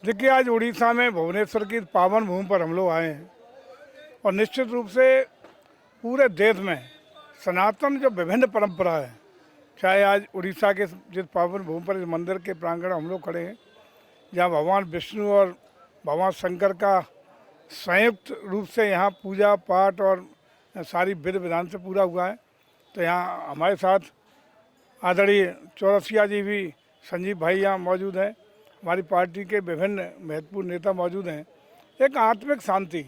देखिए, आज उड़ीसा में भुवनेश्वर की पावन भूमि पर हम लोग आए हैं और निश्चित रूप से पूरे देश में सनातन जो विभिन्न परंपरा है, चाहे आज उड़ीसा के जिस पावन भूमि पर इस मंदिर के प्रांगण हम लोग खड़े हैं, जहाँ भगवान विष्णु और भगवान शंकर का संयुक्त रूप से यहाँ पूजा पाठ और सारी विधि विधान से पूरा हुआ है। तो यहाँ हमारे साथ आदरणीय चौरसिया जी भी, संजीव भाई यहाँ मौजूद हैं, हमारी पार्टी के विभिन्न महत्वपूर्ण नेता मौजूद हैं। एक आत्मिक शांति,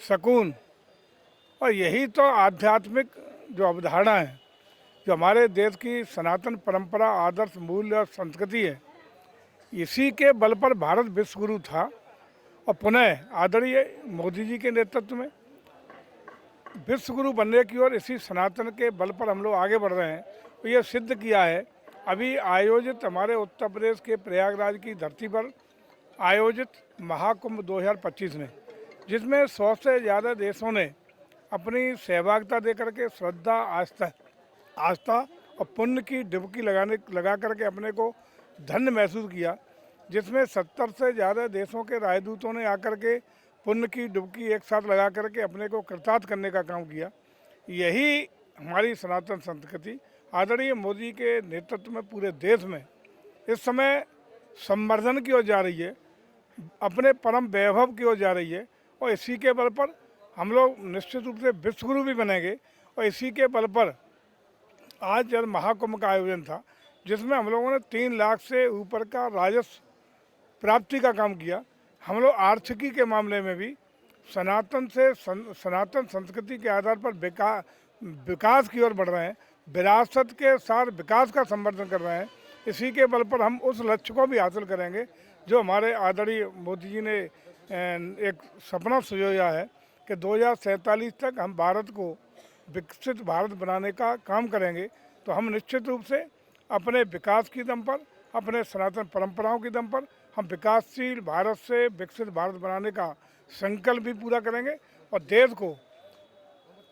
सुकून और यही तो आध्यात्मिक जो अवधारणा है, जो हमारे देश की सनातन परंपरा, आदर्श, मूल्य और संस्कृति है, इसी के बल पर भारत विश्व गुरु था और पुनः आदरणीय मोदी जी के नेतृत्व में विश्व गुरु बनने की ओर इसी सनातन के बल पर हम लोग आगे बढ़ रहे हैं। तो ये सिद्ध किया है अभी आयोजित हमारे उत्तर प्रदेश के प्रयागराज की धरती पर आयोजित महाकुंभ 2025 में, जिसमें 100 से ज़्यादा देशों ने अपनी सहभागिता दे करके श्रद्धा, आस्था और पुण्य की डुबकी लगा करके अपने को धन्य महसूस किया, जिसमें 70 से ज़्यादा देशों के राजदूतों ने आकर के पुण्य की डुबकी एक साथ लगा करके अपने को कृतार्थ करने का काम किया। यही हमारी सनातन संस्कृति आदरणीय मोदी के नेतृत्व में पूरे देश में इस समय संवर्धन की ओर जा रही है, अपने परम वैभव की ओर जा रही है और इसी के बल पर हम लोग निश्चित रूप से विश्वगुरु भी बनेंगे। और इसी के बल पर आज जब महाकुंभ का आयोजन था, जिसमें हम लोगों ने 3 लाख से ऊपर का राजस्व प्राप्ति का काम किया। हम लोग आर्थिकी के मामले में भी सनातन संस्कृति के आधार पर विकास की ओर बढ़ रहे हैं, विरासत के साथ विकास का संवर्धन कर रहे हैं। इसी के बल पर हम उस लक्ष्य को भी हासिल करेंगे जो हमारे आदरणीय मोदी जी ने एक सपना संजोया है कि 2047 तक हम भारत को विकसित भारत बनाने का काम करेंगे। तो हम निश्चित रूप से अपने विकास की दम पर, अपने सनातन परंपराओं की दम पर हम विकासशील भारत से विकसित भारत बनाने का संकल्प भी पूरा करेंगे और देश को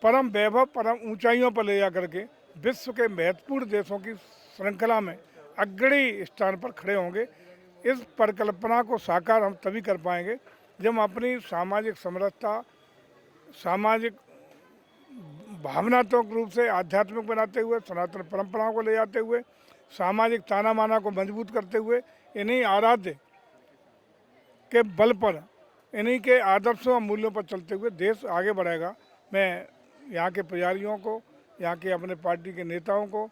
परम वैभव, परम ऊंचाइयों पर ले जा करके विश्व के महत्वपूर्ण देशों की श्रृंखला में अग्रणी स्थान पर खड़े होंगे। इस परिकल्पना को साकार हम तभी कर पाएंगे जब हम अपनी सामाजिक समरसता, सामाजिक भावनात्मक रूप से आध्यात्मिक बनाते हुए, सनातन परंपराओं को ले जाते हुए, सामाजिक ताना माना को मजबूत करते हुए, इन्हीं आराध्य के बल पर, इन्हीं के आदर्शों और मूल्यों पर चलते हुए देश आगे बढ़ेगा। मैं यहाँ के पुजारियों को, यहाँ के अपने पार्टी के नेताओं को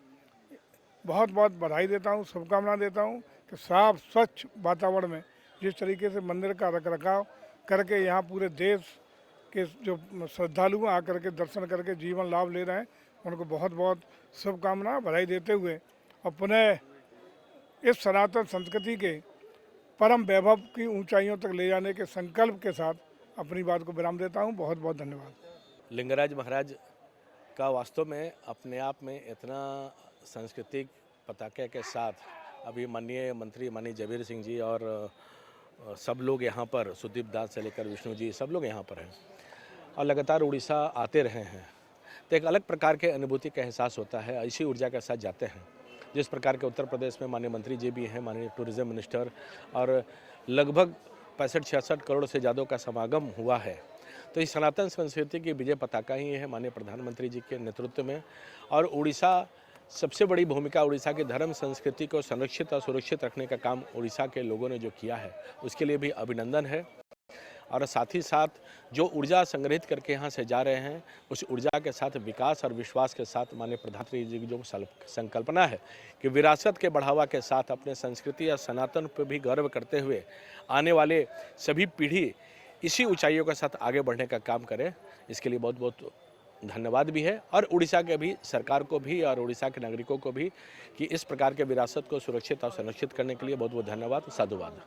बहुत बहुत बधाई देता हूँ, शुभकामना देता हूँ कि साफ स्वच्छ वातावरण में जिस तरीके से मंदिर का रखरखाव करके यहाँ पूरे देश के जो श्रद्धालु आकर के दर्शन करके जीवन लाभ ले रहे हैं, उनको बहुत बहुत शुभकामना, बधाई देते हुए और पुनः इस सनातन संस्कृति के परम वैभव की ऊंचाइयों तक ले जाने के संकल्प के साथ अपनी बात को विराम देता हूं। बहुत बहुत धन्यवाद। लिंगराज महाराज का वास्तव में अपने आप में इतना सांस्कृतिक पताके के साथ अभी माननीय मंत्री माननीय जयवीर सिंह जी और सब लोग यहाँ पर, सुदीप दास से लेकर विष्णु जी, सब लोग यहाँ पर हैं और लगातार उड़ीसा आते रहे हैं। तो एक अलग प्रकार के अनुभूति का एहसास होता है, ऐसी ऊर्जा के साथ जाते हैं जिस प्रकार के उत्तर प्रदेश में माननीय मंत्री जी भी हैं, माननीय टूरिज्म मिनिस्टर, और लगभग 65-66 करोड़ से ज़्यादा का समागम हुआ है। तो इस सनातन संस्कृति की विजय पताका ही है माननीय प्रधानमंत्री जी के नेतृत्व में। और उड़ीसा सबसे बड़ी भूमिका, उड़ीसा की धर्म संस्कृति को संरक्षित और सुरक्षित रखने का काम उड़ीसा के लोगों ने जो किया है, उसके लिए भी अभिनंदन है। और साथ ही साथ जो ऊर्जा संग्रहित करके यहाँ से जा रहे हैं, उस ऊर्जा के साथ विकास और विश्वास के साथ माननीय प्रधानमंत्री जी की जो संकल्पना है कि विरासत के बढ़ावा के साथ अपने संस्कृति और सनातन पर भी गर्व करते हुए आने वाले सभी पीढ़ी इसी ऊंचाइयों के साथ आगे बढ़ने का काम करें, इसके लिए बहुत बहुत धन्यवाद भी है। और उड़ीसा के भी सरकार को भी और उड़ीसा के नागरिकों को भी कि इस प्रकार के विरासत को सुरक्षित और संरक्षित करने के लिए बहुत बहुत धन्यवाद, साधुवाद।